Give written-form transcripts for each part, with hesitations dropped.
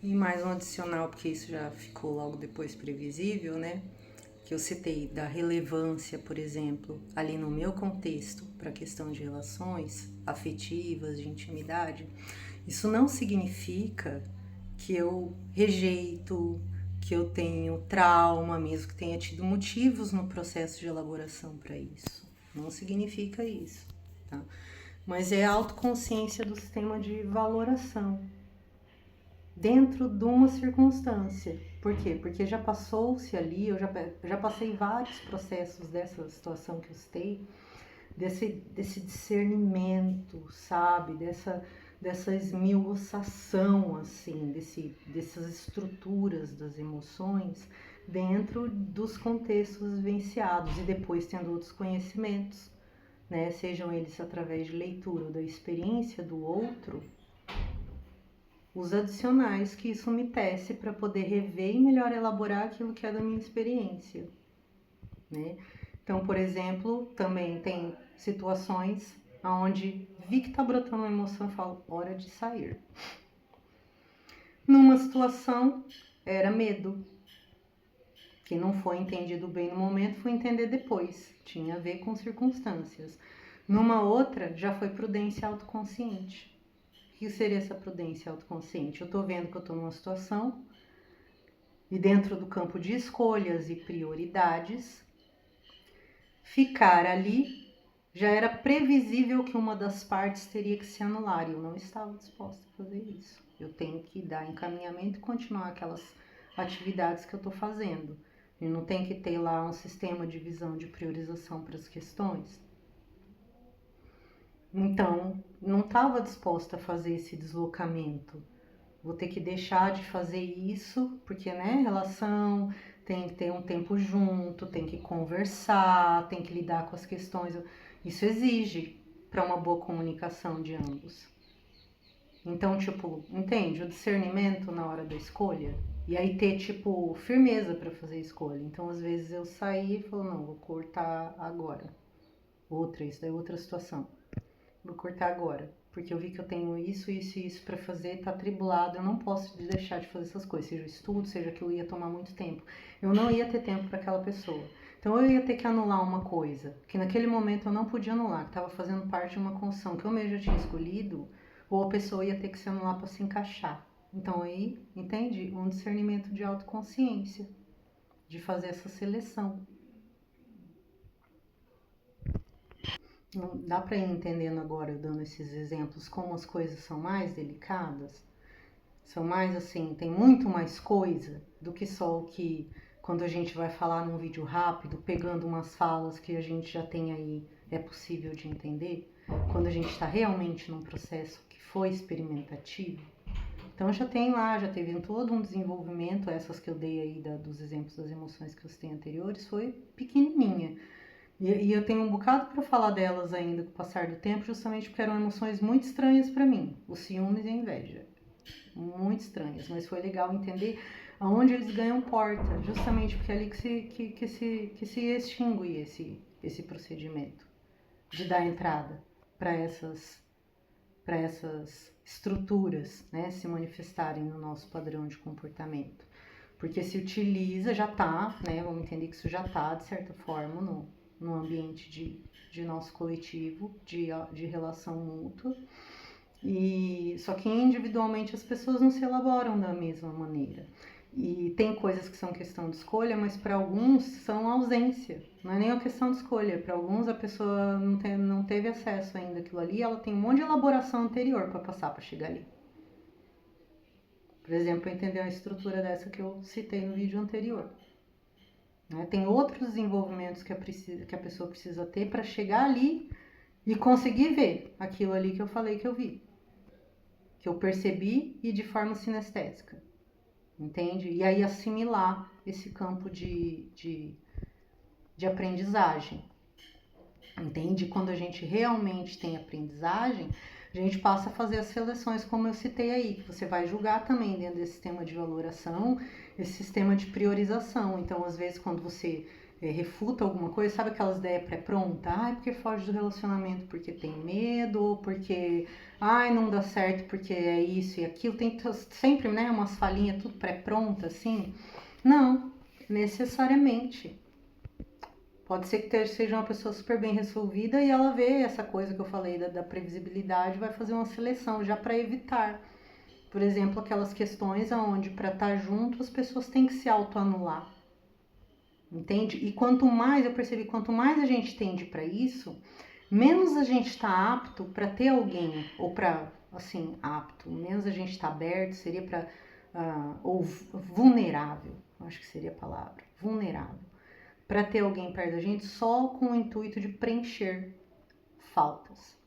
E mais um adicional, porque isso já ficou logo depois previsível, né? Que eu citei da relevância, por exemplo, ali no meu contexto, para a questão de relações afetivas, de intimidade. Isso não significa que eu rejeito, que eu tenho trauma, mesmo que tenha tido motivos no processo de elaboração para isso. Não significa isso, tá? Mas é a autoconsciência do sistema de valoração dentro de uma circunstância. Por quê? Porque já passou-se ali, eu já passei vários processos dessa situação que eu citei, desse discernimento, sabe? Dessa esmiuçação, assim, dessas estruturas das emoções dentro dos contextos vivenciados e depois tendo outros conhecimentos, né? Sejam eles através de leitura ou da experiência do outro, os adicionais que isso me tece para poder rever e melhor elaborar aquilo que é da minha experiência, né? Então, por exemplo, também tem situações onde vi que tá brotando uma emoção e falo, hora de sair. Numa situação, era medo, que não foi entendido bem no momento, fui entender depois, tinha a ver com circunstâncias. Numa outra, já foi prudência autoconsciente. O que seria essa prudência autoconsciente? Eu tô vendo que eu tô numa situação e dentro do campo de escolhas e prioridades, ficar ali já era previsível que uma das partes teria que se anular e eu não estava disposta a fazer isso. Eu tenho que dar encaminhamento e continuar aquelas atividades que eu estou fazendo. E não tem que ter lá um sistema de visão de priorização para as questões. Então, não estava disposta a fazer esse deslocamento. Vou ter que deixar de fazer isso, porque, né, relação, tem que ter um tempo junto, tem que conversar, tem que lidar com as questões. Isso exige para uma boa comunicação de ambos. Então, tipo, entende? O discernimento na hora da escolha. E aí ter, tipo, firmeza para fazer a escolha. Então, às vezes eu saí e falo, não, vou cortar agora. Isso daí é outra situação. Vou cortar agora, porque eu vi que eu tenho isso, isso e isso para fazer, tá atribulado, eu não posso deixar de fazer essas coisas, seja o estudo, seja aquilo ia tomar muito tempo. Eu não ia ter tempo para aquela pessoa. Então eu ia ter que anular uma coisa, que naquele momento eu não podia anular, que estava fazendo parte de uma construção que eu mesmo já tinha escolhido, ou a pessoa ia ter que se anular para se encaixar. Então aí, entende? Um discernimento de autoconsciência, de fazer essa seleção. Não dá para ir entendendo agora, dando esses exemplos, como as coisas são mais delicadas? São mais assim, tem muito mais coisa do que só o que, quando a gente vai falar num vídeo rápido, pegando umas falas que a gente já tem aí, é possível de entender. Quando a gente está realmente num processo que foi experimentativo. Então já tem lá, já teve todo um desenvolvimento, essas que eu dei aí dos exemplos das emoções que eu citei anteriores, foi pequenininha. E eu tenho um bocado para falar delas ainda com o passar do tempo, justamente porque eram emoções muito estranhas para mim, o ciúmes e a inveja. Muito estranhas, mas foi legal entender aonde eles ganham porta, justamente porque é ali que se extingue esse procedimento de dar entrada para essas estruturas, né, se manifestarem no nosso padrão de comportamento. Porque se utiliza, já está, né, vamos entender que isso já está, de certa forma, no ambiente de nosso coletivo, de relação mútua. E só que individualmente as pessoas não se elaboram da mesma maneira. E tem coisas que são questão de escolha, mas para alguns são ausência. Não é nem uma questão de escolha. Para alguns a pessoa não teve acesso ainda àquilo ali, ela tem um monte de elaboração anterior para passar para chegar ali. Por exemplo, entender a estrutura dessa que eu citei no vídeo anterior. Tem outros desenvolvimentos que a pessoa precisa ter para chegar ali e conseguir ver aquilo ali que eu falei que eu vi, que eu percebi e de forma sinestésica, entende? E aí assimilar esse campo de aprendizagem, entende? Quando a gente realmente tem aprendizagem, a gente passa a fazer as seleções como eu citei aí, que você vai julgar também dentro desse sistema de valoração, esse sistema de priorização. Então, às vezes, quando você refuta alguma coisa, sabe aquelas ideias pré-prontas? Ai, porque foge do relacionamento porque tem medo, ou porque, ai, não dá certo porque é isso e aquilo. Tem sempre, né, umas falinhas tudo pré-pronta, assim. Não, necessariamente. Pode ser que seja uma pessoa super bem resolvida e ela vê essa coisa que eu falei da previsibilidade, vai fazer uma seleção já para evitar. Por exemplo, aquelas questões onde para estar junto as pessoas têm que se autoanular. Entende? E quanto mais, eu percebi, quanto mais a gente tende para isso, menos a gente está apto para ter alguém, ou para, assim, apto, menos a gente está aberto, seria para, ou vulnerável, acho que seria a palavra, vulnerável, para ter alguém perto da gente só com o intuito de preencher faltas.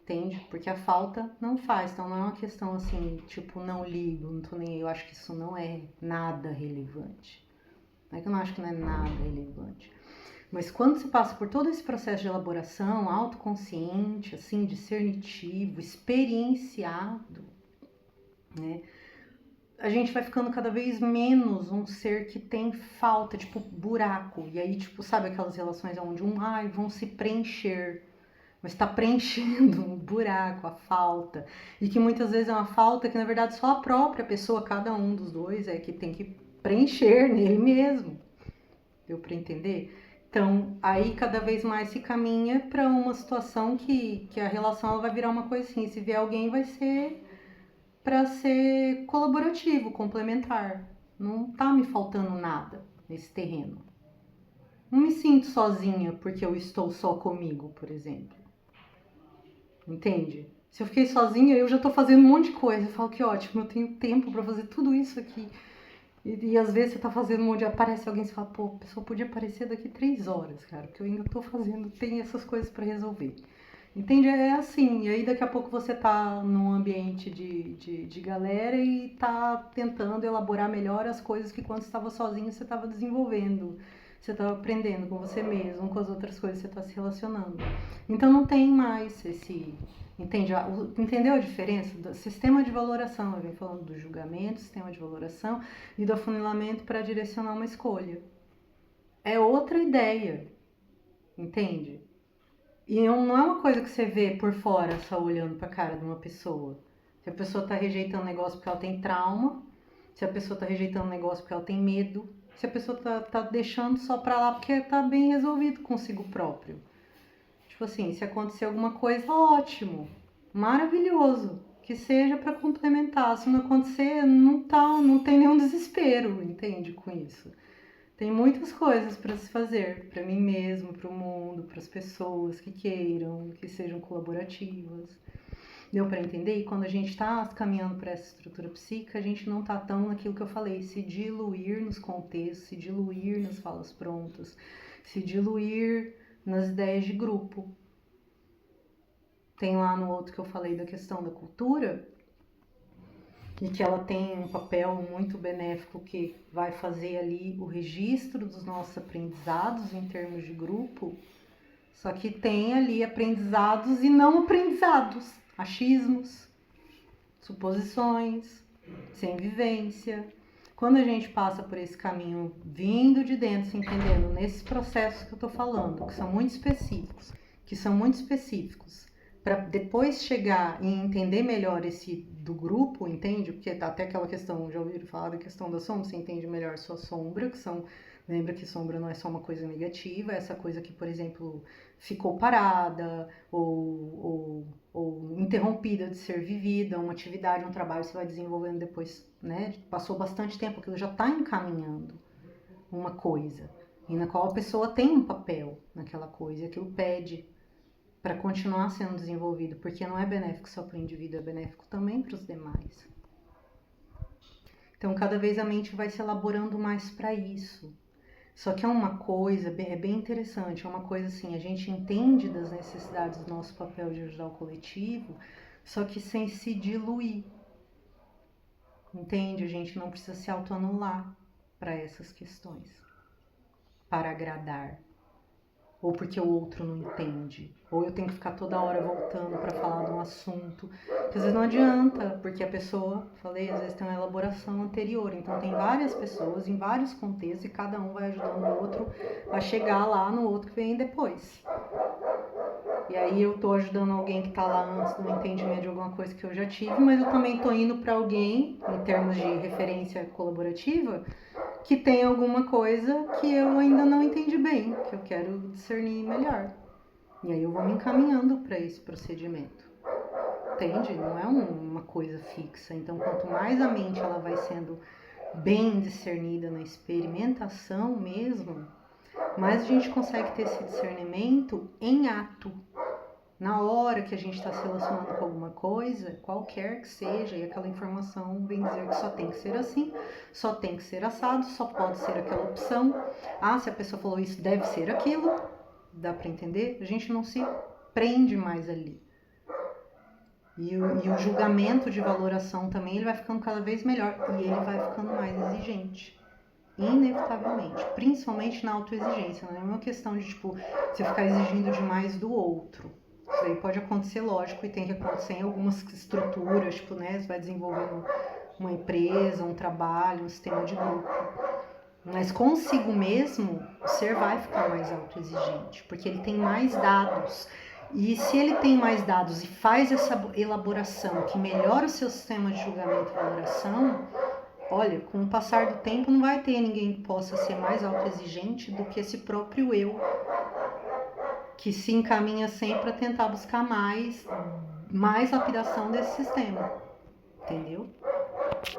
Entende? Porque a falta não faz, então não é uma questão assim, tipo, não ligo, não tô nem aí, eu acho que isso não é nada relevante. Não é que eu não acho que não é nada relevante. Mas quando se passa por todo esse processo de elaboração, autoconsciente, assim, discernitivo, experienciado, né? A gente vai ficando cada vez menos um ser que tem falta, tipo, buraco. E aí, tipo, sabe aquelas relações onde vão se preencher. Mas está preenchendo um buraco, a falta. E que muitas vezes é uma falta que, na verdade, só a própria pessoa, cada um dos dois, é que tem que preencher nele mesmo. Deu para entender? Então, aí cada vez mais se caminha para uma situação que a relação ela vai virar uma coisa assim. Se vier alguém, vai ser para ser colaborativo, complementar. Não tá me faltando nada nesse terreno. Não me sinto sozinha porque eu estou só comigo, por exemplo. Entende? Se eu fiquei sozinha, eu já tô fazendo um monte de coisa. Eu falo que ótimo, eu tenho tempo para fazer tudo isso aqui. E às vezes você tá fazendo um monte de... Aparece alguém e você fala, pô, a pessoa podia aparecer daqui 3 horas, cara, porque eu ainda tô fazendo, tem essas coisas para resolver. Entende? É assim, e aí daqui a pouco você tá num ambiente de galera e tá tentando elaborar melhor as coisas que quando você estava sozinho você estava desenvolvendo. Você estava aprendendo com você mesmo, com as outras coisas que você está se relacionando. Então não tem mais esse... Entende? Entendeu a diferença do sistema de valoração? Eu venho falando do julgamento, sistema de valoração e do afunilamento para direcionar uma escolha. É outra ideia, entende? E não é uma coisa que você vê por fora, só olhando para a cara de uma pessoa. Se a pessoa está rejeitando um negócio porque ela tem trauma, se a pessoa está rejeitando um negócio porque ela tem medo, se a pessoa tá deixando só para lá porque está bem resolvido consigo próprio. Tipo assim, se acontecer alguma coisa, ótimo, maravilhoso, que seja para complementar. Se não acontecer, não tem nenhum desespero, entende, com isso. Tem muitas coisas para se fazer, para mim mesmo, para o mundo, para as pessoas que queiram, que sejam colaborativas. Deu para entender? E quando a gente está caminhando para essa estrutura psíquica, a gente não está tão naquilo que eu falei, se diluir nos contextos, se diluir nas falas prontas, se diluir nas ideias de grupo. Tem lá no outro que eu falei da questão da cultura, e que ela tem um papel muito benéfico que vai fazer ali o registro dos nossos aprendizados em termos de grupo, só que tem ali aprendizados e não aprendizados, achismos, suposições, sem vivência. Quando a gente passa por esse caminho vindo de dentro, se entendendo nesses processos que eu tô falando, que são muito específicos, para depois chegar e entender melhor esse do grupo, entende? Porque até aquela questão, já ouviram falar da questão da sombra, você entende melhor sua sombra, que são, lembra que sombra não é só uma coisa negativa, essa coisa que, por exemplo, ficou parada ou interrompida de ser vivida, uma atividade, um trabalho que você vai desenvolvendo depois, né? Passou bastante tempo, aquilo já está encaminhando uma coisa, e na qual a pessoa tem um papel naquela coisa, e aquilo pede para continuar sendo desenvolvido, porque não é benéfico só para o indivíduo, é benéfico também para os demais. Então, cada vez a mente vai se elaborando mais para isso. Só que é uma coisa, é bem interessante, é uma coisa assim, a gente entende das necessidades do nosso papel de ajudar o coletivo, só que sem se diluir. Entende? A gente não precisa se autoanular para essas questões, para agradar. ou porque o outro não entende, ou eu tenho que ficar toda hora voltando para falar de um assunto, que às vezes não adianta, porque a pessoa, falei, às vezes tem uma elaboração anterior, então tem várias pessoas em vários contextos e cada um vai ajudando o outro a chegar lá no outro que vem depois. E aí eu tô ajudando alguém que tá lá antes do entendimento de alguma coisa que eu já tive, mas eu também tô indo para alguém, em termos de referência colaborativa, que tem alguma coisa que eu ainda não entendi bem, que eu quero discernir melhor. E aí eu vou me encaminhando para esse procedimento. Entende? Não é uma coisa fixa. Então, quanto mais a mente ela vai sendo bem discernida na experimentação mesmo, mais a gente consegue ter esse discernimento em ato. Na hora que a gente está se relacionando com alguma coisa, qualquer que seja, e aquela informação vem dizer que só tem que ser assim, só tem que ser assado, só pode ser aquela opção. Ah, se a pessoa falou isso, deve ser aquilo. Dá para entender? A gente não se prende mais ali. E o julgamento de valoração também, ele vai ficando cada vez melhor e ele vai ficando mais exigente. Inevitavelmente, principalmente na autoexigência. Não é uma questão de, tipo, você ficar exigindo demais do outro. Isso aí pode acontecer, lógico, e tem que acontecer em algumas estruturas, tipo, né, você vai desenvolvendo uma empresa, um trabalho, um sistema de grupo. Mas consigo mesmo, o ser vai ficar mais autoexigente, porque ele tem mais dados. E se ele tem mais dados e faz essa elaboração que melhora o seu sistema de julgamento e valoração, olha, com o passar do tempo não vai ter ninguém que possa ser mais autoexigente do que esse próprio eu, que se encaminha sempre a tentar buscar mais lapidação desse sistema, entendeu?